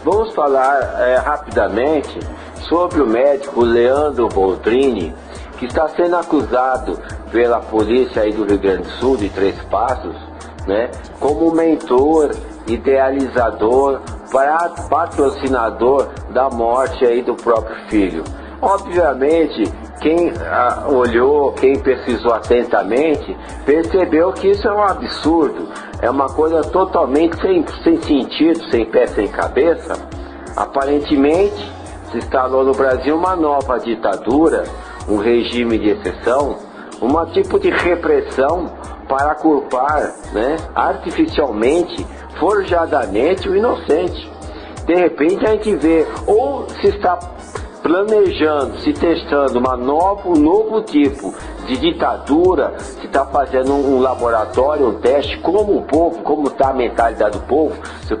Vamos falar rapidamente sobre o médico Leandro Boldrini, que está sendo acusado pela polícia aí do Rio Grande do Sul, de Três Passos, né, como mentor, idealizador, patrocinador da morte aí do próprio filho. Obviamente, quem olhou, quem pesquisou atentamente, percebeu que isso é um absurdo, é uma coisa totalmente sem sentido, sem pé, sem cabeça. Aparentemente, se instalou no Brasil uma nova ditadura, um regime de exceção, um tipo de repressão para culpar, né, artificialmente, forjadamente o inocente. De repente a gente vê, ou se está planejando, se testando um novo tipo de ditadura, se está fazendo um laboratório, um teste, como o povo, como está a mentalidade do povo, se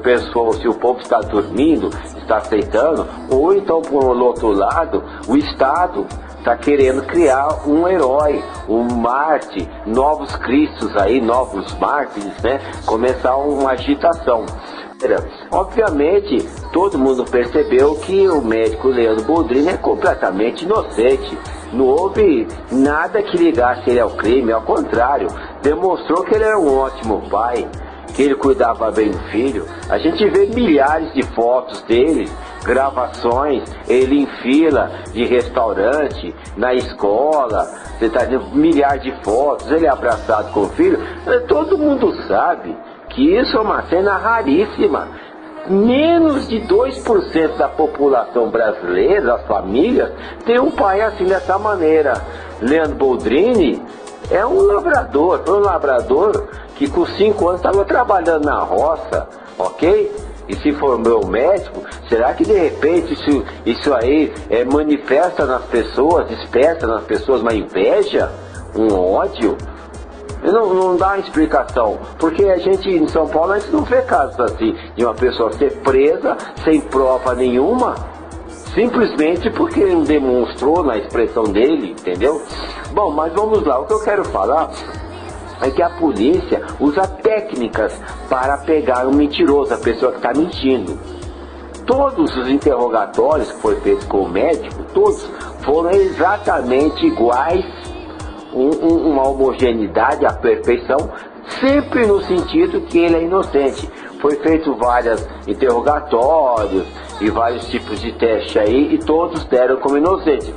o povo está dormindo, está aceitando, ou então, por outro lado, o Estado está querendo criar um herói, um Marte, novos Cristos aí, novos mártires, né? Começar uma agitação. Obviamente, todo mundo percebeu que o médico Leandro Boldrini é completamente inocente. Não houve nada que ligasse ele ao crime, ao contrário, demonstrou que ele era um ótimo pai, que ele cuidava bem do filho. A gente vê milhares de fotos dele, gravações, ele em fila de restaurante, na escola, você tá vendo milhares de fotos, ele abraçado com o filho. Todo mundo sabe que isso é uma cena raríssima. Menos de 2% da população brasileira, das famílias, tem um pai assim dessa maneira. Leandro Boldrini é um labrador que com 5 anos estava trabalhando na roça, ok? E se formou médico. Será que de repente isso aí manifesta nas pessoas, desperta nas pessoas uma inveja, um ódio? Não dá uma explicação, porque a gente em São Paulo a gente não vê casos assim, de uma pessoa ser presa sem prova nenhuma, simplesmente porque não demonstrou na expressão dele, entendeu? Bom, mas vamos lá, o que eu quero falar é que a polícia usa técnicas para pegar um mentiroso, a pessoa que está mentindo. Todos os interrogatórios que foram feitos com o médico, todos foram exatamente iguais, uma homogeneidade à perfeição, sempre no sentido que ele é inocente. Foi feito vários interrogatórios e vários tipos de teste aí, e todos deram como inocente.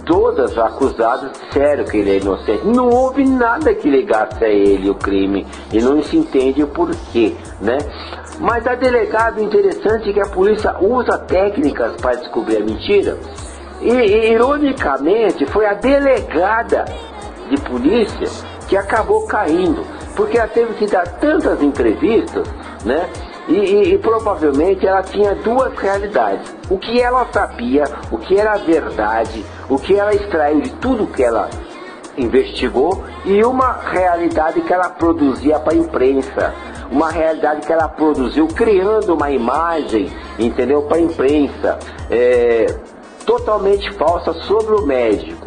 Todas acusadas disseram que ele é inocente. Não houve nada que ligasse a ele o crime, e não se entende o porquê, né? Mas a delegada, interessante é que a polícia usa técnicas para descobrir a mentira. E ironicamente, foi a delegada de polícia que acabou caindo, porque ela teve que dar tantas entrevistas, né? E provavelmente ela tinha duas realidades: o que ela sabia, o que era a verdade, o que ela extraiu de tudo que ela investigou, e uma realidade que ela produzia para a imprensa, uma realidade que ela produziu criando uma imagem, entendeu, para a imprensa, totalmente falsa sobre o médico,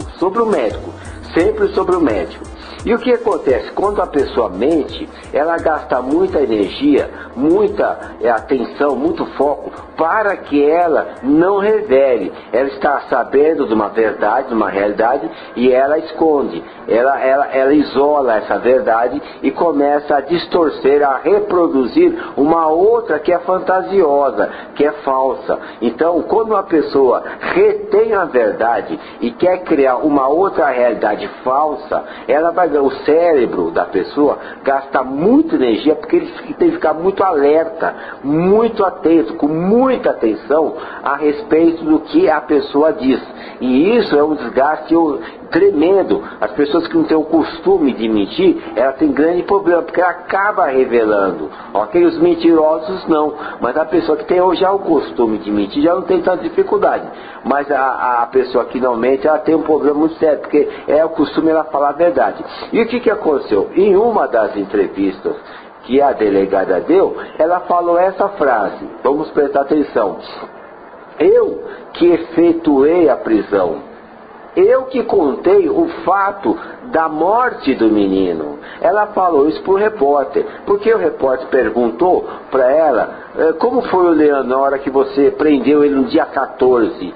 sempre sobre o médico. E o que acontece? Quando a pessoa mente, ela gasta muita energia, muita atenção, muito foco, para que ela não revele. Ela está sabendo de uma verdade, de uma realidade, e ela esconde. Ela isola essa verdade e começa a distorcer, a reproduzir uma outra que é fantasiosa, que é falsa. Então, quando uma pessoa retém a verdade e quer criar uma outra realidade falsa, o cérebro da pessoa gasta muita energia, porque ele tem que ficar muito alerta, muito atento, com muita atenção a respeito do que a pessoa diz. E isso é um desgaste tremendo. As pessoas que não têm o costume de mentir, elas têm grande problema, porque ela acaba revelando, ok? Os mentirosos não, mas a pessoa que tem já o costume de mentir já não tem tanta dificuldade. Mas a pessoa que não mente, ela tem um problema muito sério, porque é o costume ela falar a verdade. E o que aconteceu? Em uma das entrevistas que a delegada deu, ela falou essa frase, vamos prestar atenção: eu que efetuei a prisão, eu que contei o fato da morte do menino. Ela falou isso para o repórter, porque o repórter perguntou para ela como foi o Leandro na hora que você prendeu ele no dia 14.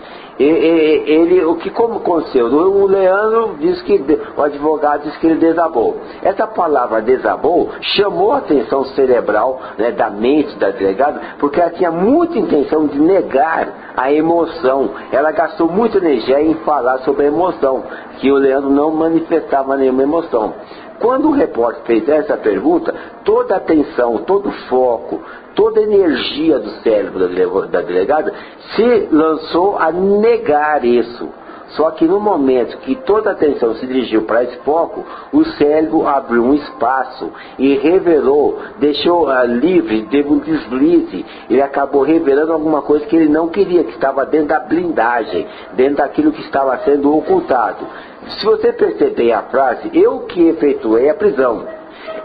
Como aconteceu? O Leandro disse que, o advogado disse que ele desabou. Essa palavra desabou chamou a atenção cerebral, né, da mente da delegada, porque ela tinha muita intenção de negar a emoção. Ela gastou muita energia em falar sobre a emoção, que o Leandro não manifestava nenhuma emoção. Quando o repórter fez essa pergunta, toda a atenção, todo o foco, toda a energia do cérebro da delegada se lançou a negar isso. Só que no momento que toda a atenção se dirigiu para esse foco, o cérebro abriu um espaço e revelou, deixou livre, teve um deslize. Ele acabou revelando alguma coisa que ele não queria, que estava dentro da blindagem, dentro daquilo que estava sendo ocultado. Se você perceber a frase, eu que efetuei a prisão,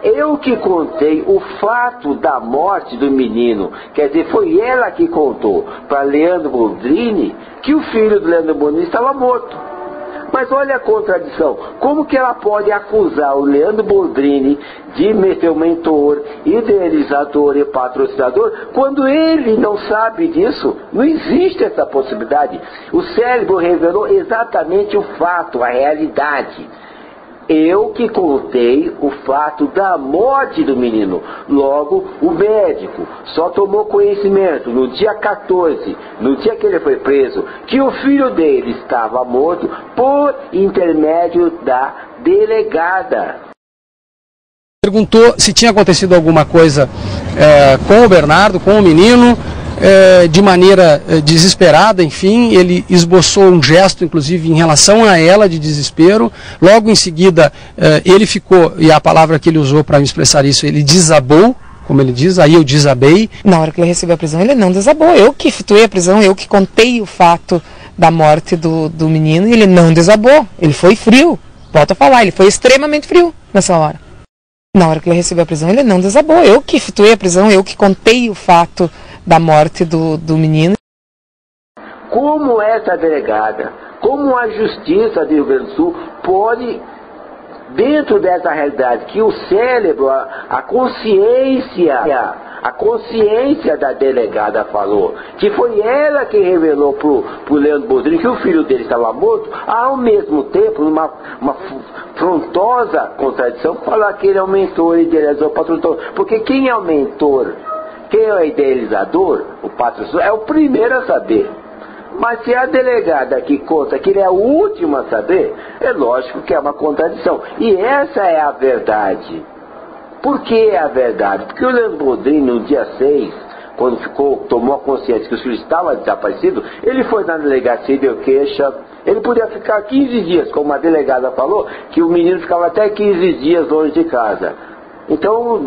eu que contei o fato da morte do menino, quer dizer, foi ela que contou para Leandro Boldrini que o filho do Leandro Boldrini estava morto. Mas olha a contradição, como que ela pode acusar o Leandro Boldrini de ser o mentor, idealizador e patrocinador, quando ele não sabe disso? Não existe essa possibilidade. O cérebro revelou exatamente o fato, a realidade. Eu que contei o fato da morte do menino. Logo, o médico só tomou conhecimento no dia 14, no dia que ele foi preso, que o filho dele estava morto por intermédio da delegada. Perguntou se tinha acontecido alguma coisa com o Bernardo, com o menino, de maneira desesperada, enfim, ele esboçou um gesto, inclusive, em relação a ela, de desespero. Logo em seguida, ele ficou, e a palavra que ele usou para me expressar isso, ele desabou, como ele diz, aí eu desabei. Na hora que ele recebeu a prisão, ele não desabou. Eu que efetuei a prisão, eu que contei o fato da morte do menino, e ele não desabou. Ele foi frio, volto a falar, ele foi extremamente frio nessa hora. Na hora que ele recebeu a prisão, ele não desabou. Eu que efetuei a prisão, eu que contei o fato da morte do menino. Como essa delegada, como a Justiça do Rio Grande do Sul pode, dentro dessa realidade, que o cérebro, a consciência da delegada falou, que foi ela que revelou pro Leandro Boldrini que o filho dele estava morto, ao mesmo tempo, uma frontosa contradição, falar que ele é o mentor, idealizador, patrocinador. Porque quem é o mentor, quem é o idealizador, o patrocinador, é o primeiro a saber. Mas se a delegada que conta que ele é o último a saber, é lógico que é uma contradição. E essa é a verdade. Por que é a verdade? Porque o Leandro Boldrini, no dia 6, quando tomou a consciência que o filho estava desaparecido, ele foi na delegacia e deu queixa. Ele podia ficar 15 dias, como a delegada falou, que o menino ficava até 15 dias longe de casa. Então,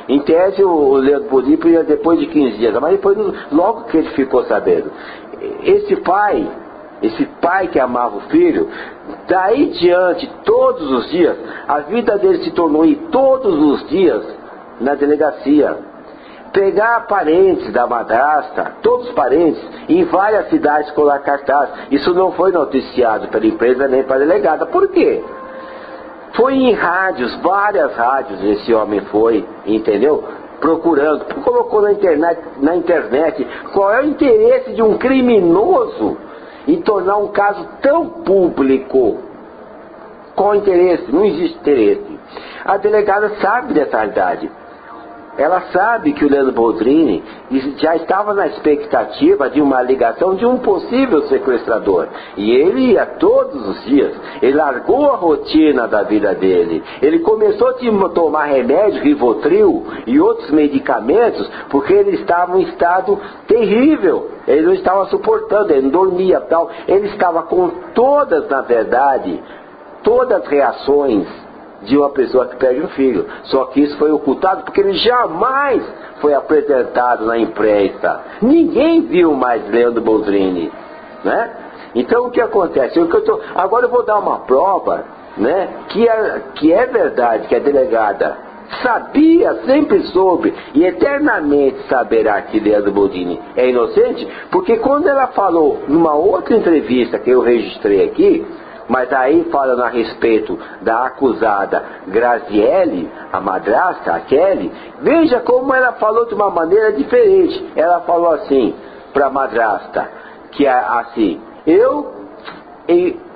em tese, o Leandro Boldrini ia depois de 15 dias, mas depois, logo que ele ficou sabendo. Esse pai que amava o filho, daí diante, todos os dias, a vida dele se tornou ir todos os dias na delegacia. Pegar parentes da madrasta, todos os parentes, em várias cidades colar cartaz. Isso não foi noticiado pela empresa nem pela delegada. Por quê? Foi em rádios, várias rádios esse homem foi, entendeu? Procurando, colocou na internet qual é o interesse de um criminoso em tornar um caso tão público. Qual o interesse? Não existe interesse. A delegada sabe dessa realidade. Ela sabe que o Leandro Boldrini já estava na expectativa de uma ligação de um possível sequestrador. E ele ia todos os dias. Ele largou a rotina da vida dele. Ele começou a tomar remédio, Rivotril e outros medicamentos, porque ele estava em estado terrível. Ele não estava suportando, ele não dormia tal. Ele estava com todas, na verdade, todas as reações de uma pessoa que perde um filho. Só que isso foi ocultado porque ele jamais foi apresentado na imprensa. Ninguém viu mais Leandro Boldrini, né? Então o que acontece? Agora eu vou dar uma prova, né? Que é verdade, que a delegada sabia, sempre soube e eternamente saberá que Leandro Boldrini é inocente, porque quando ela falou numa outra entrevista que eu registrei aqui, Mas aí falando a respeito da acusada Graziele, a madrasta, a Kelly, veja como ela falou de uma maneira diferente. Ela falou assim para a madrasta, que assim, eu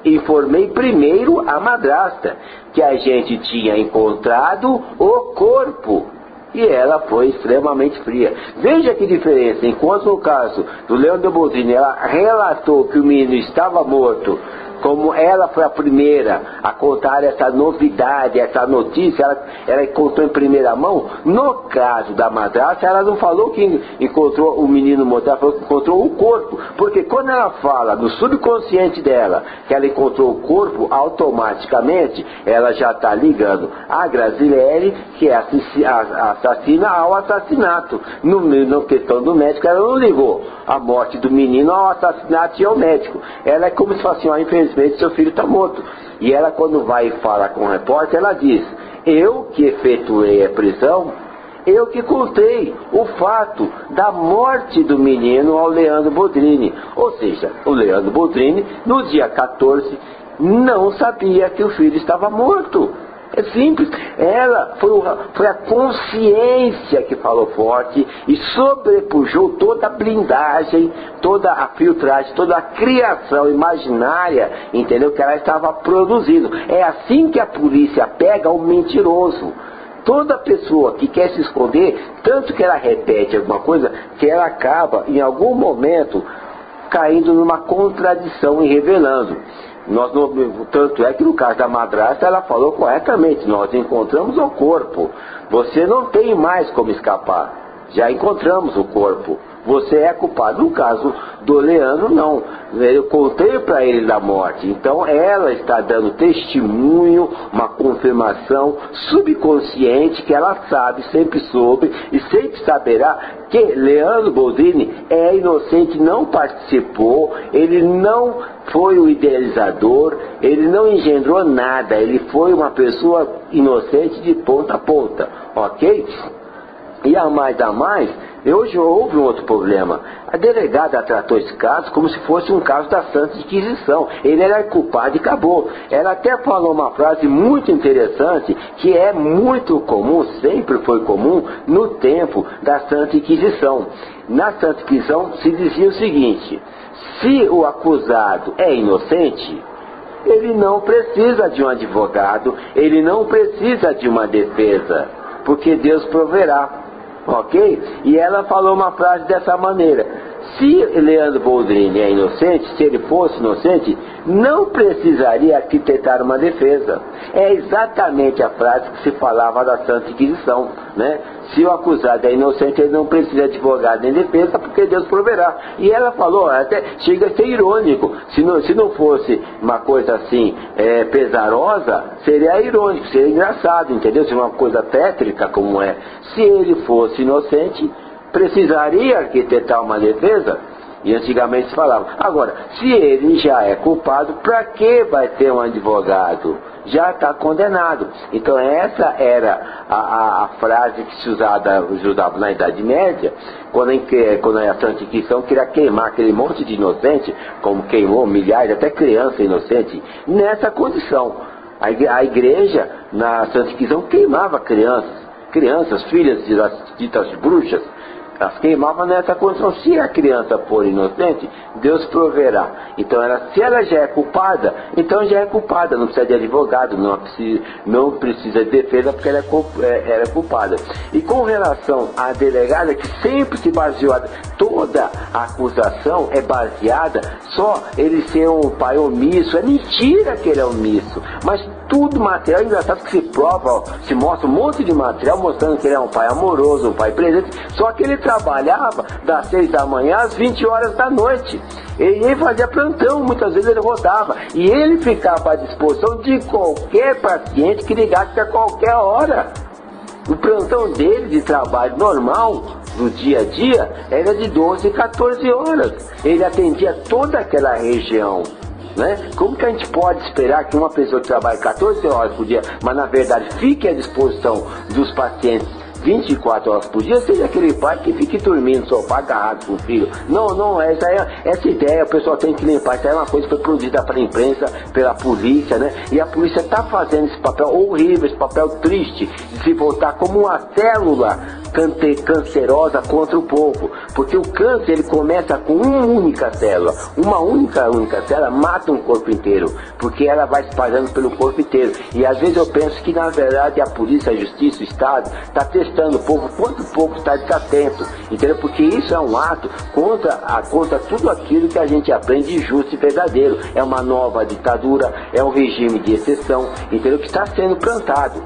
informei primeiro a madrasta que a gente tinha encontrado o corpo. E ela foi extremamente fria. Veja que diferença. Enquanto no caso do Leandro Boldrini, ela relatou que o menino estava morto, como ela foi a primeira a contar essa novidade, essa notícia, ela contou em primeira mão. No caso da madrasta, ela não falou que encontrou o menino morto, ela falou que encontrou o corpo. Porque quando ela fala no subconsciente dela que ela encontrou o corpo, automaticamente ela já está ligando a Graziele, que é assassina, ao assassinato. Na questão do médico, ela não ligou a morte do menino ao assassinato e ao médico. Ela é como se fosse assim, infelizmente seu filho está morto. E ela, quando vai falar com o repórter, ela diz: eu que efetuei a prisão, eu que contei o fato da morte do menino ao Leandro Boldrini. Ou seja, o Leandro Boldrini, no dia 14, não sabia que o filho estava morto. É simples. Ela foi a consciência que falou forte e sobrepujou toda a blindagem, toda a filtragem, toda a criação imaginária, entendeu? Que ela estava produzindo. É assim que a polícia pega o mentiroso. Toda pessoa que quer se esconder, tanto que ela repete alguma coisa, que ela acaba em algum momento caindo numa contradição e revelando. Tanto é que no caso da madrasta ela falou corretamente: nós encontramos o corpo, você não tem mais como escapar, já encontramos o corpo, você é culpado. No caso do Leandro, não, eu contei para ele da morte. Então ela está dando testemunho, uma confirmação subconsciente que ela sabe, sempre soube e sempre saberá que Leandro Boldrini é inocente, não participou, ele não foi o idealizador, ele não engendrou nada, ele foi uma pessoa inocente de ponta a ponta, ok? E a mais, hoje houve um outro problema. A delegada tratou esse caso como se fosse um caso da Santa Inquisição. Ele era culpado e acabou. Ela até falou uma frase muito interessante, que é muito comum, sempre foi comum, no tempo da Santa Inquisição. Na Santa Inquisição se dizia o seguinte: se o acusado é inocente, ele não precisa de um advogado, ele não precisa de uma defesa, porque Deus proverá. Ok? E ela falou uma frase dessa maneira: se Leandro Boldrini é inocente, se ele fosse inocente, não precisaria arquitetar uma defesa. É exatamente a frase que se falava da Santa Inquisição, né? Se o acusado é inocente, ele não precisa de advogado nem defesa, porque Deus proverá. E ela falou, até chega a ser irônico, se não fosse uma coisa assim pesarosa, seria irônico, seria engraçado, entendeu? Se uma coisa tétrica como é, se ele fosse inocente, precisaria arquitetar uma defesa? E antigamente se falava. Agora, se ele já é culpado, para que vai ter um advogado? Já está condenado. Então essa era a frase que se usava na Idade Média, quando a Santa Inquisição queria queimar aquele monte de inocente, como queimou milhares, até criança inocente, nessa condição. A igreja, na Santa Inquisição, queimava crianças, filhas das ditas bruxas, elas queimavam nessa condição. Se a criança for inocente, Deus proverá. Então, se ela já é culpada, então já é culpada, não precisa de advogado, não precisa de defesa, porque ela é culpada. E com relação à delegada, que sempre se baseou, toda a acusação é baseada só ele ser um pai omisso. É mentira que ele é omisso, mas tudo material, é engraçado que se prova, se mostra um monte de material mostrando que ele é um pai amoroso, um pai presente, só que ele trabalhava das 6 da manhã às 20 horas da noite. Ele fazia plantão, muitas vezes ele rodava, e ele ficava à disposição de qualquer paciente que ligasse a qualquer hora. O plantão dele de trabalho normal, do dia a dia, era de 12 e 14 horas. Ele atendia toda aquela região. Né? Como que a gente pode esperar que uma pessoa que trabalhe 14 horas por dia, mas na verdade fique à disposição dos pacientes 24 horas por dia, seja aquele pai que fique dormindo no sofá agarrado com o filho. Não, essa ideia o pessoal tem que limpar. Isso aí é uma coisa que foi produzida pela imprensa, pela polícia, né? E a polícia está fazendo esse papel horrível, esse papel triste, de se voltar como uma célula cancerosa contra o povo. Porque o câncer, ele começa com uma única célula. Uma única célula mata um corpo inteiro, porque ela vai espalhando pelo corpo inteiro. E às vezes eu penso que, na verdade, a polícia, a justiça, o Estado, está testando o povo, quanto o povo está desatento, entendeu? Porque isso é um ato contra tudo aquilo que a gente aprende de justo e verdadeiro. É uma nova ditadura, é um regime de exceção, entendeu? Que está sendo plantado.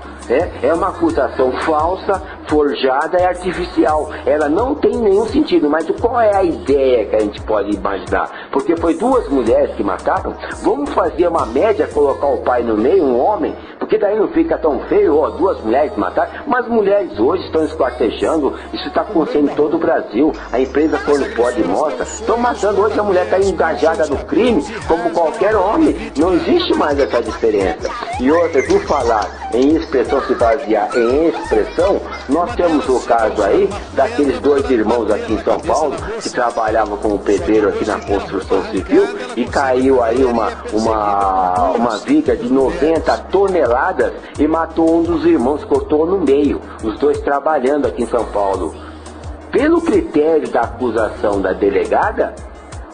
É uma acusação falsa, forjada e artificial. Ela não tem nenhum sentido, mas qual é a ideia que a gente pode imaginar? Porque foi 2 mulheres que mataram. Vamos fazer uma média, colocar o pai no meio, um homem, porque daí não fica tão feio, 2 mulheres que mataram. Mas mulheres hoje estão esquartejando, isso está acontecendo em todo o Brasil. A empresa, quando pode, mostra. Estão matando hoje, a mulher está engajada no crime, como qualquer homem. Não existe mais essa diferença. E outra, por falar em expressão, se basear em expressão, nós temos o caso aí daqueles 2 irmãos aqui em São Paulo que trabalhavam como pedreiro aqui na construção civil e caiu aí uma viga de 90 toneladas e matou um dos irmãos, cortou no meio, os 2 trabalhando aqui em São Paulo. Pelo critério da acusação da delegada,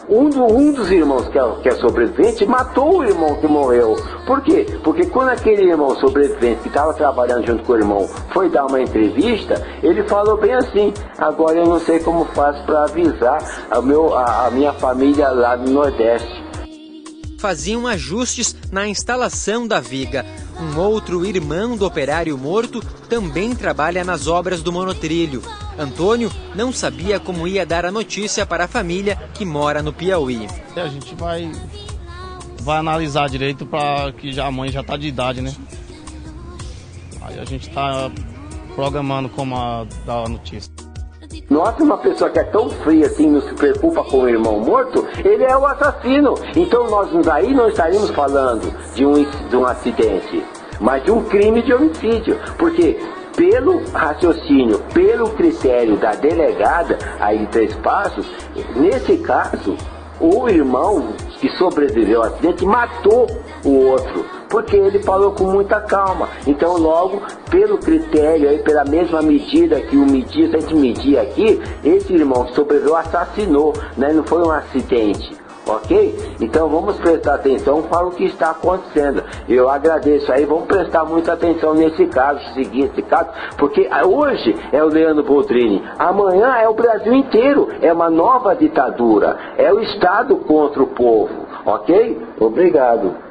um dos irmãos que é sobrevivente matou o irmão que morreu. Por quê? Porque quando aquele irmão sobrevivente que estava trabalhando junto com o irmão foi dar uma entrevista, ele falou bem assim: agora eu não sei como faço para avisar a minha família lá no Nordeste. Faziam ajustes na instalação da viga. Um outro irmão do operário morto também trabalha nas obras do monotrilho. Antônio não sabia como ia dar a notícia para a família que mora no Piauí. A gente vai analisar direito, para que a mãe já está de idade, né? Aí a gente está programando como dar a notícia. Nossa, uma pessoa que é tão fria assim, não se preocupa com o irmão morto, ele é o assassino. Então nós aí não estaríamos falando de um acidente, mas de um crime de homicídio. Porque pelo raciocínio, pelo critério da delegada aí de 3 Passos, nesse caso, o irmão que sobreviveu ao acidente matou o outro, porque ele falou com muita calma. Então logo, pelo critério aí, pela mesma medida que se a gente medir aqui, esse irmão que sobreviveu assassinou, né? Não foi um acidente. Ok? Então vamos prestar atenção para o que está acontecendo. Eu agradeço aí, vamos prestar muita atenção nesse caso, seguir esse caso, porque hoje é o Leandro Boldrini, amanhã é o Brasil inteiro, é uma nova ditadura, é o Estado contra o povo, ok? Obrigado.